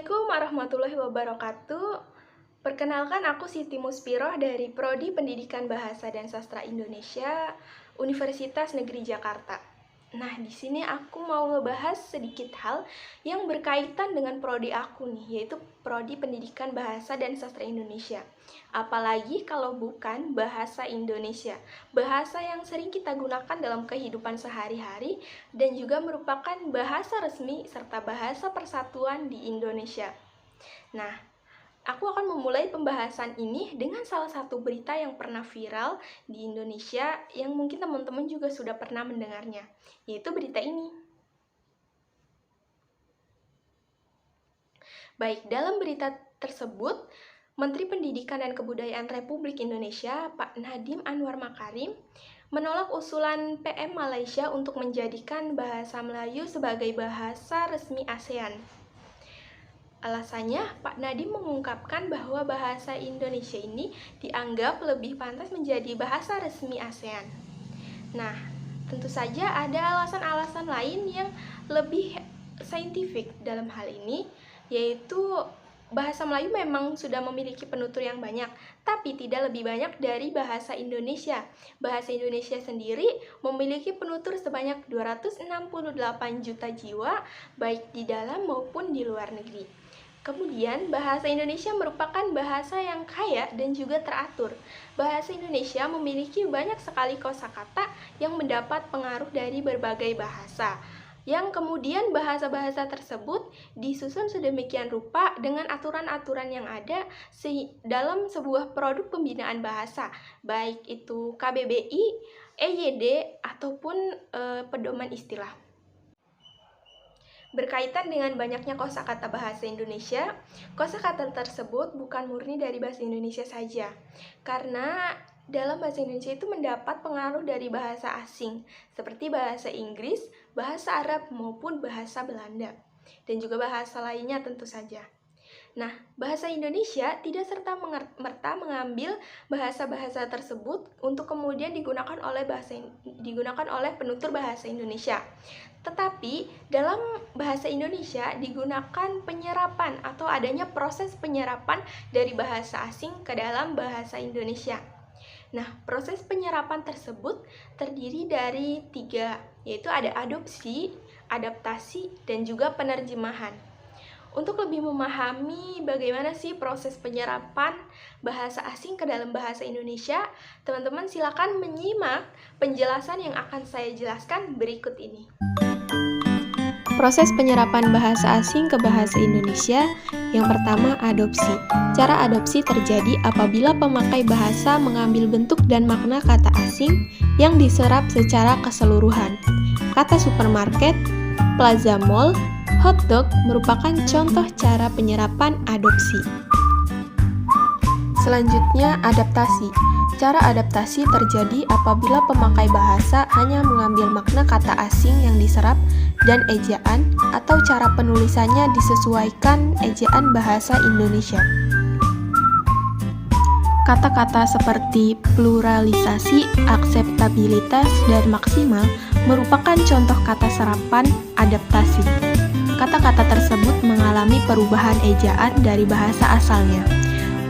Assalamualaikum warahmatullahi wabarakatuh. Perkenalkan, aku Siti Muspiroh dari Prodi Pendidikan Bahasa dan Sastra Indonesia, Universitas Negeri Jakarta. Nah, di sini aku mau ngebahas sedikit hal yang berkaitan dengan prodi aku nih, yaitu Prodi Pendidikan Bahasa dan Sastra Indonesia. Apalagi kalau bukan bahasa Indonesia, bahasa yang sering kita gunakan dalam kehidupan sehari-hari dan juga merupakan bahasa resmi serta bahasa persatuan di Indonesia. Nah, aku akan memulai pembahasan ini dengan salah satu berita yang pernah viral di Indonesia yang mungkin teman-teman juga sudah pernah mendengarnya, yaitu berita ini. Baik, dalam berita tersebut, Menteri Pendidikan dan Kebudayaan Republik Indonesia, Pak Nadiem Anwar Makarim, menolak usulan PM Malaysia untuk menjadikan bahasa Melayu sebagai bahasa resmi ASEAN. Alasannya, Pak Nadiem mengungkapkan bahwa bahasa Indonesia ini dianggap lebih pantas menjadi bahasa resmi ASEAN. Nah, tentu saja ada alasan-alasan lain yang lebih saintifik dalam hal ini, yaitu bahasa Melayu memang sudah memiliki penutur yang banyak, tapi tidak lebih banyak dari bahasa Indonesia. Bahasa Indonesia sendiri memiliki penutur sebanyak 268 juta jiwa, baik di dalam maupun di luar negeri. Kemudian, bahasa Indonesia merupakan bahasa yang kaya dan juga teratur. Bahasa Indonesia memiliki banyak sekali kosakata yang mendapat pengaruh dari berbagai bahasa, yang kemudian bahasa-bahasa tersebut disusun sedemikian rupa dengan aturan-aturan yang ada dalam sebuah produk pembinaan bahasa, baik itu KBBI, EYD, ataupun pedoman istilah. Berkaitan dengan banyaknya kosakata bahasa Indonesia, kosakata tersebut bukan murni dari bahasa Indonesia saja, karena dalam bahasa Indonesia itu mendapat pengaruh dari bahasa asing, seperti bahasa Inggris, bahasa Arab, maupun bahasa Belanda, dan juga bahasa lainnya tentu saja. Nah, bahasa Indonesia tidak serta-merta mengambil bahasa-bahasa tersebut untuk kemudian digunakan oleh penutur bahasa Indonesia. Tetapi dalam bahasa Indonesia digunakan penyerapan atau adanya proses penyerapan dari bahasa asing ke dalam bahasa Indonesia. Nah, proses penyerapan tersebut terdiri dari 3, yaitu ada adopsi, adaptasi, dan juga penerjemahan. Untuk lebih memahami bagaimana sih proses penyerapan bahasa asing ke dalam bahasa Indonesia, teman-teman silakan menyimak penjelasan yang akan saya jelaskan berikut ini. Proses penyerapan bahasa asing ke bahasa Indonesia. Yang pertama, adopsi. Cara adopsi terjadi apabila pemakai bahasa mengambil bentuk dan makna kata asing yang diserap secara keseluruhan. Kata supermarket, plaza mall, hotdog merupakan contoh cara penyerapan adopsi. Selanjutnya, adaptasi. Cara adaptasi terjadi apabila pemakai bahasa hanya mengambil makna kata asing yang diserap dan ejaan atau cara penulisannya disesuaikan ejaan bahasa Indonesia. Kata-kata seperti pluralisasi, akseptabilitas, dan maksimal merupakan contoh kata serapan adaptasi. Kata-kata tersebut mengalami perubahan ejaan dari bahasa asalnya.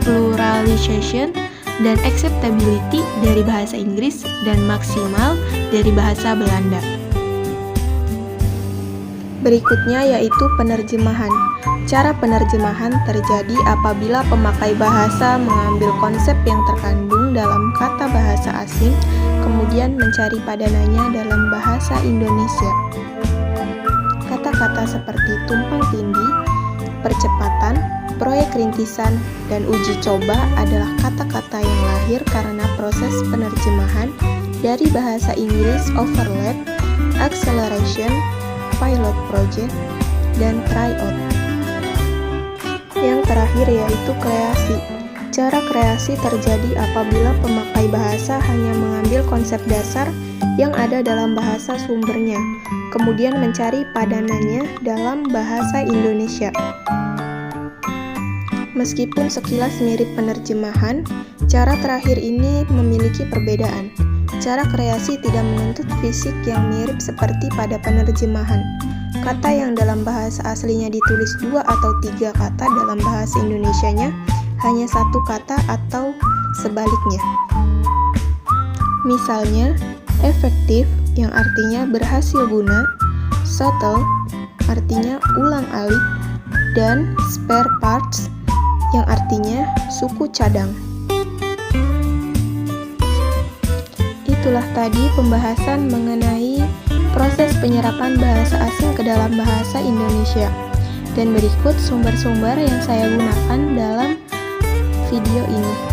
Pluralization dan acceptability dari bahasa Inggris dan maksimal dari bahasa Belanda. Berikutnya yaitu penerjemahan. Cara penerjemahan terjadi apabila pemakai bahasa mengambil konsep yang terkandung dalam kata bahasa asing, kemudian mencari padanannya dalam bahasa Indonesia. Kata-kata seperti tumpang tindih, percepatan, proyek rintisan, dan uji coba adalah kata-kata yang lahir karena proses penerjemahan dari bahasa Inggris overlap, acceleration, pilot project, dan tryout. Yang terakhir yaitu kreasi. Cara kreasi terjadi apabila pemakai bahasa hanya mengambil konsep dasar yang ada dalam bahasa sumbernya, kemudian mencari padanannya dalam bahasa Indonesia. Meskipun sekilas mirip penerjemahan, cara terakhir ini memiliki perbedaan. Secara kreasi tidak menuntut fisik yang mirip seperti pada penerjemahan. Kata yang dalam bahasa aslinya ditulis 2 atau 3 kata dalam bahasa Indonesianya hanya 1 kata atau sebaliknya. Misalnya, efektif yang artinya berhasil guna, shuttle artinya ulang-alik, dan spare parts yang artinya suku cadang. Itulah tadi pembahasan mengenai proses penyerapan bahasa asing ke dalam bahasa Indonesia. Dan berikut sumber-sumber yang saya gunakan dalam video ini.